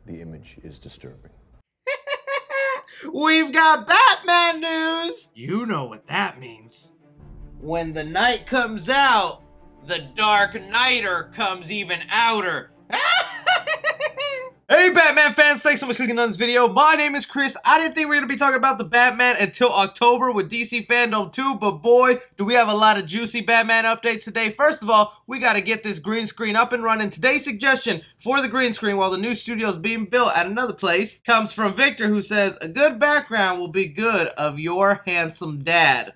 The image is disturbing. We've got Batman news! You know what that means. When the night comes out, the Dark Knighter comes even outer. Hey Batman fans, thanks so much for clicking on this video. My name is Chris. I didn't think we were going to be talking about the Batman until October with DC Fandom 2, but boy, do we have a lot of juicy Batman updates today. First of all, we got to get this green screen up and running. Today's suggestion for the green screen while the new studio is being built at another place comes from Victor, who says, a good background will be good of your handsome dad.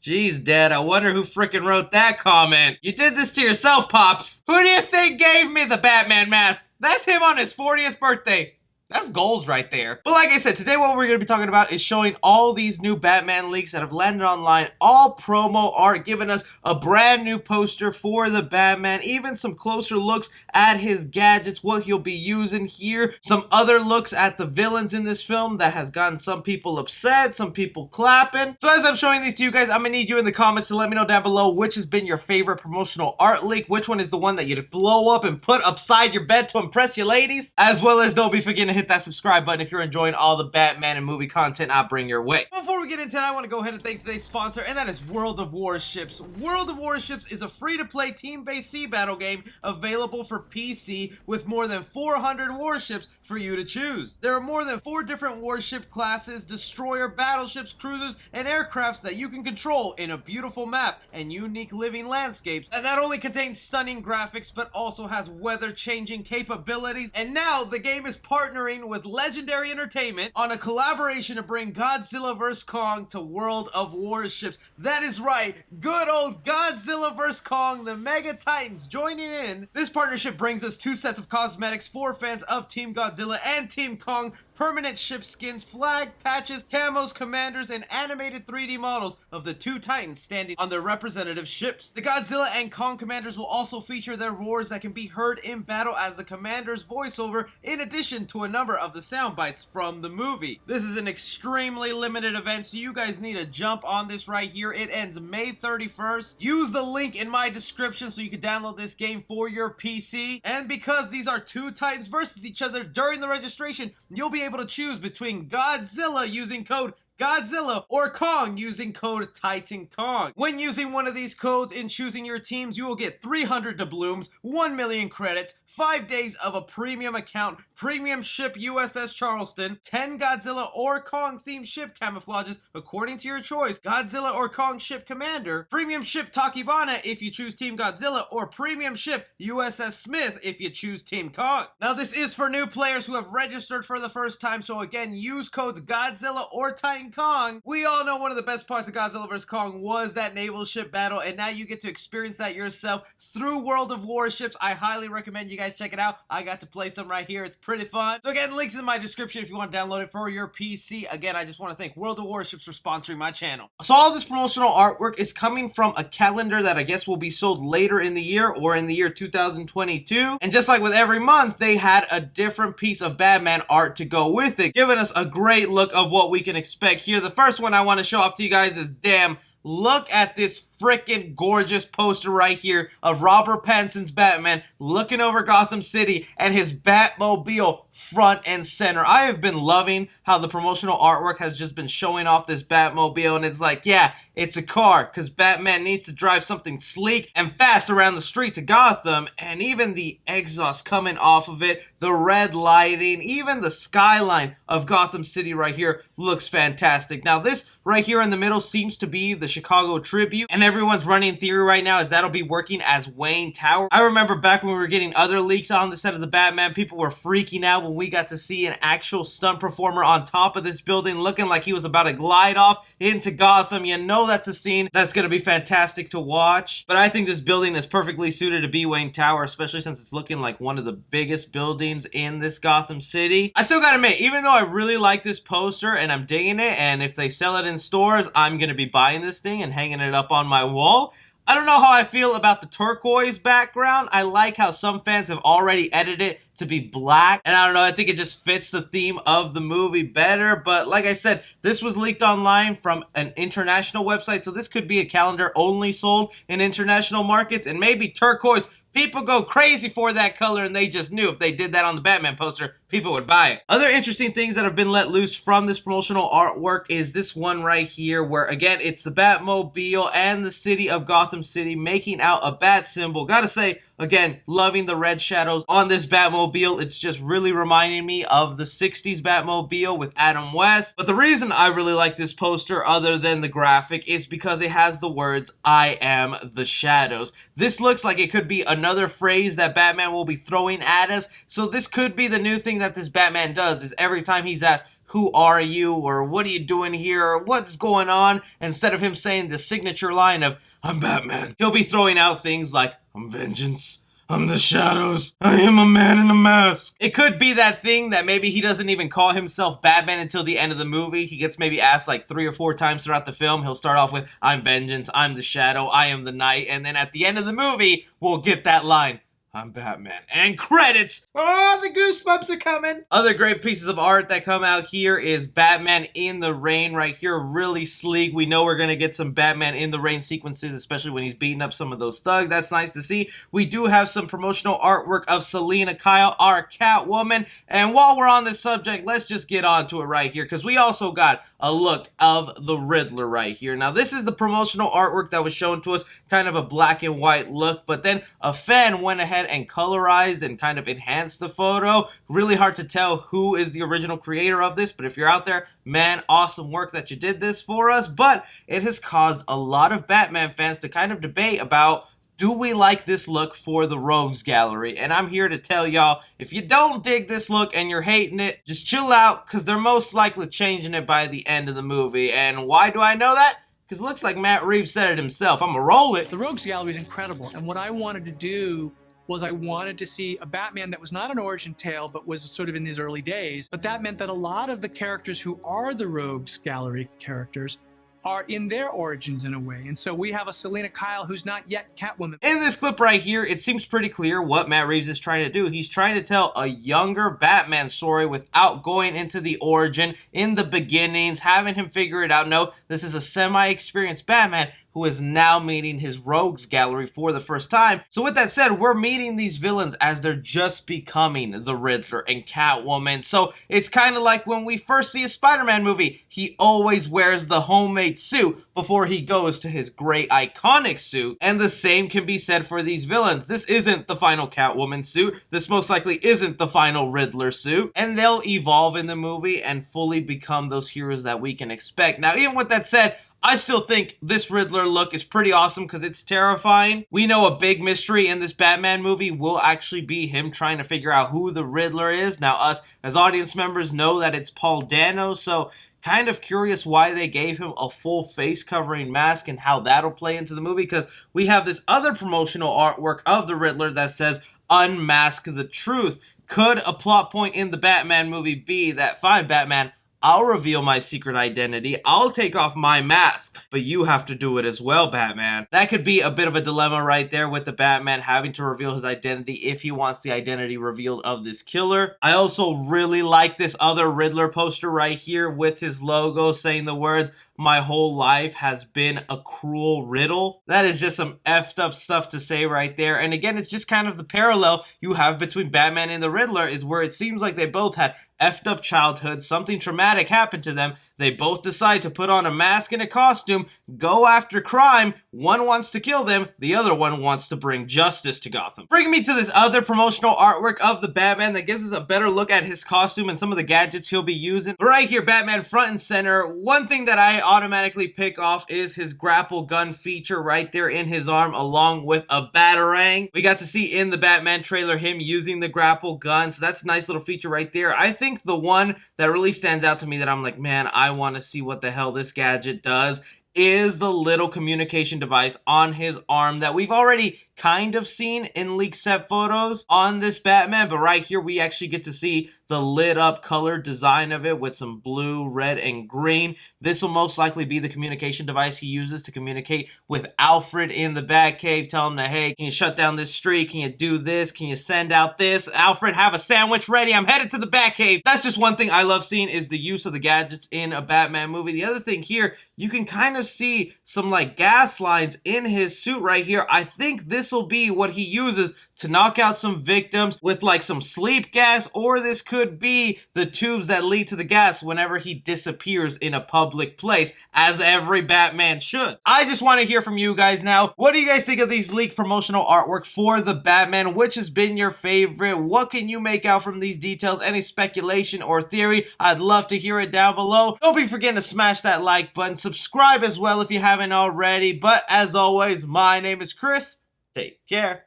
Jeez, Dad, I wonder who frickin' wrote that comment. You did this to yourself, Pops. Who do you think gave me the Batman mask? That's him on his 40th birthday. That's goals right there. But like I said, today what we're going to be talking about is showing all these new Batman leaks that have landed online, all promo art, giving us a brand new poster for the Batman, even some closer looks at his gadgets, what he'll be using here, some other looks at the villains in this film that has gotten some people upset, some people clapping. So as I'm showing these to you guys, I'm going to need you in the comments to let me know down below which has been your favorite promotional art leak, which one is the one that you'd blow up and put upside your bed to impress your ladies, as well as don't be forgetting to hit that subscribe button if you're enjoying all the Batman and movie content I bring your way. Before we get into that, I want to go ahead and thank today's sponsor, and that is World of Warships. World of Warships is a free-to-play team-based sea battle game available for PC with more than 400 warships for you to choose. There are more than 4 different warship classes, destroyer, battleships, cruisers, and aircrafts that you can control in a beautiful map and unique living landscapes that not only contains stunning graphics but also has weather-changing capabilities. And now the game is partnering with Legendary Entertainment on a collaboration to bring Godzilla Vs Kong to World of Warships. That is right, good old Godzilla Vs Kong, the Mega Titans joining in. This partnership brings us 2 sets of cosmetics for fans of Team Godzilla and Team Kong, permanent ship skins, flag, patches, camos, commanders, and animated 3D models of the 2 Titans standing on their representative ships. The Godzilla and Kong commanders will also feature their roars that can be heard in battle as the commander's voiceover, in addition to a number of the sound bites from the movie. This is an extremely limited event, so you guys need to jump on this right here. It ends May 31st. Use the link in my description so you can download this game for your PC. And because these are 2 Titans versus each other during the registration, you'll be able to choose between Godzilla using code Godzilla or Kong using code TITANKONG. When using one of these codes in choosing your teams, you will get 300 doubloons, 1 million credits, 5 days of a premium account, Premium Ship USS Charleston, 10 Godzilla or Kong themed ship camouflages according to your choice, Godzilla or Kong ship commander, Premium Ship Tachibana if you choose Team Godzilla, or Premium Ship USS Smith if you choose Team Kong. Now this is for new players who have registered for the first time, so again, use codes Godzilla or TITANKONG. We all know one of the best parts of Godzilla vs Kong was that naval ship battle, and now you get to experience that yourself through World of Warships. I highly recommend you guys check it out. I got to play some right here. It's pretty fun. So again, links in my description if you want to download it for your PC. Again, I just want to thank World of Warships for sponsoring my channel. So all this promotional artwork is coming from a calendar that I guess will be sold later in the year or in the year 2022. And just like with every month, they had a different piece of Batman art to go with it, giving us a great look of what we can expect here. The first one I want to show off to you guys is, damn, look at this freaking gorgeous poster right here of Robert Pattinson's Batman looking over Gotham City and his Batmobile front and center. I have been loving how the promotional artwork has just been showing off this Batmobile, and it's like, yeah, it's a car, because Batman needs to drive something sleek and fast around the streets of Gotham, and even the exhaust coming off of it, the red lighting, even the skyline of Gotham City right here looks fantastic. Now this right here in the middle seems to be the Chicago Tribune, and everyone's running theory right now is that'll be working as Wayne Tower. I remember back when we were getting other leaks on the set of the Batman, people were freaking out when we got to see an actual stunt performer on top of this building looking like he was about to glide off into Gotham. You know that's a scene that's going to be fantastic to watch. But I think this building is perfectly suited to be Wayne Tower, especially since it's looking like one of the biggest buildings in this Gotham City. I still gotta admit, even though I really like this poster and I'm digging it, and if they sell it in stores, I'm going to be buying this thing and hanging it up on my wall, I don't know how I feel about the turquoise background. I like how some fans have already edited it to be black, and I don't know, I think it just fits the theme of the movie better. But like I said, this was leaked online from an international website, so this could be a calendar only sold in international markets, and maybe turquoise People go crazy for that color, and they just knew if they did that on the Batman poster, people would buy it. Other interesting things that have been let loose from this promotional artwork is this one right here, where again, it's the Batmobile and the city of Gotham City making out a bat symbol. Gotta say, again, loving the red shadows on this Batmobile. It's just really reminding me of the 60s Batmobile with Adam West. But the reason I really like this poster, other than the graphic, is because it has the words, "I am the shadows." This looks like it could be another phrase that Batman will be throwing at us. So this could be the new thing that this Batman does, is every time he's asked, "Who are you?" or "What are you doing here?" or "What's going on?" instead of him saying the signature line of, "I'm Batman," he'll be throwing out things like, "I'm vengeance. I'm the shadows. I am a man in a mask." It could be that thing that maybe he doesn't even call himself Batman until the end of the movie. He gets maybe asked like 3 or 4 times throughout the film. He'll start off with, "I'm vengeance. I'm the shadow. I am the night." And then at the end of the movie, we'll get that line, "I'm Batman." And credits! Oh, the goosebumps are coming! Other great pieces of art that come out here is Batman in the rain right here. Really sleek. We know we're gonna get some Batman in the rain sequences, especially when he's beating up some of those thugs. That's nice to see. We do have some promotional artwork of Selina Kyle, our Catwoman. And while we're on this subject, let's just get on to it right here, because we also got a look of the Riddler right here. Now, this is the promotional artwork that was shown to us, kind of a black and white look, but then a fan went ahead and colorized and kind of enhanced the photo. Really hard to tell who is the original creator of this, but if you're out there, man, awesome work that you did this for us. But it has caused a lot of Batman fans to kind of debate about, do we like this look for the Rogues Gallery? And I'm here to tell y'all, if you don't dig this look and you're hating it, just chill out, because they're most likely changing it by the end of the movie. And why do I know that? Because it looks like Matt Reeves said it himself. I'm gonna roll it. The Rogues Gallery is incredible, and what I wanted to do was I wanted to see a Batman that was not an origin tale, but was sort of in his early days. But that meant that a lot of the characters who are the Rogues Gallery characters are in their origins in a way. And so we have a Selina Kyle who's not yet Catwoman. In this clip right here, it seems pretty clear what Matt Reeves is trying to do. He's trying to tell a younger Batman story without going into the origin, in the beginnings, having him figure it out. No, this is a semi-experienced Batman who is now meeting his Rogues Gallery for the first time. So with that said, we're meeting these villains as they're just becoming the Riddler and Catwoman. So it's kind of like when we first see a Spider-Man movie, he always wears the homemade suit before he goes to his great iconic suit. And the same can be said for these villains. This isn't the final Catwoman suit. This most likely isn't the final Riddler suit. And they'll evolve in the movie and fully become those heroes that we can expect. Now, even with that said, I still think this Riddler look is pretty awesome because it's terrifying. We know a big mystery in this Batman movie will actually be him trying to figure out who the Riddler is. Now, us as audience members know that it's Paul Dano, so kind of curious why they gave him a full face covering mask and how that'll play into the movie, because we have this other promotional artwork of the Riddler that says, "Unmask the truth." Could a plot point in the Batman movie be that, fine, Batman, I'll reveal my secret identity, I'll take off my mask, but you have to do it as well, Batman? That could be a bit of a dilemma right there with the Batman having to reveal his identity if he wants the identity revealed of this killer. I also really like this other Riddler poster right here with his logo saying the words, "My whole life has been a cruel riddle." That is just some effed up stuff to say right there. And again, it's just kind of the parallel you have between Batman and the Riddler, is where it seems like they both had effed up childhood, something traumatic happened to them, they both decide to put on a mask and a costume, go after crime. One wants to kill them, the other one wants to bring justice to Gotham. Bringing me to this other promotional artwork of the Batman that gives us a better look at his costume and some of the gadgets he'll be using. Right here, Batman front and center. One thing that I automatically pick off is his grapple gun feature right there in his arm, along with a batarang. We got to see in the Batman trailer him using the grapple gun, so that's a nice little feature right there. I think the one that really stands out to me that I'm like, man, I want to see what the hell this gadget does, is the little communication device on his arm that we've already kind of seen in leaked set photos on this Batman, but right here we actually get to see the lit up color design of it with some blue, red, and green. This will most likely be the communication device he uses to communicate with Alfred in the Batcave. Tell him that, hey, can you shut down this street? Can you do this? Can you send out this? Alfred, have a sandwich ready. I'm headed to the Batcave. That's just one thing I love seeing, is the use of the gadgets in a Batman movie. The other thing here, you can kind of see some like gas lines in his suit right here. I think this will be what he uses to knock out some victims with like some sleep gas, or this could be the tubes that lead to the gas whenever he disappears in a public place, as every Batman should. I just want to hear from you guys now. What do you guys think of these leaked promotional artwork for the Batman? Which has been your favorite? What can you make out from these details? Any speculation or theory? I'd love to hear it down below. Don't be forgetting to smash that like button. Subscribe as well if you haven't already. But as always, my name is Chris. Take care.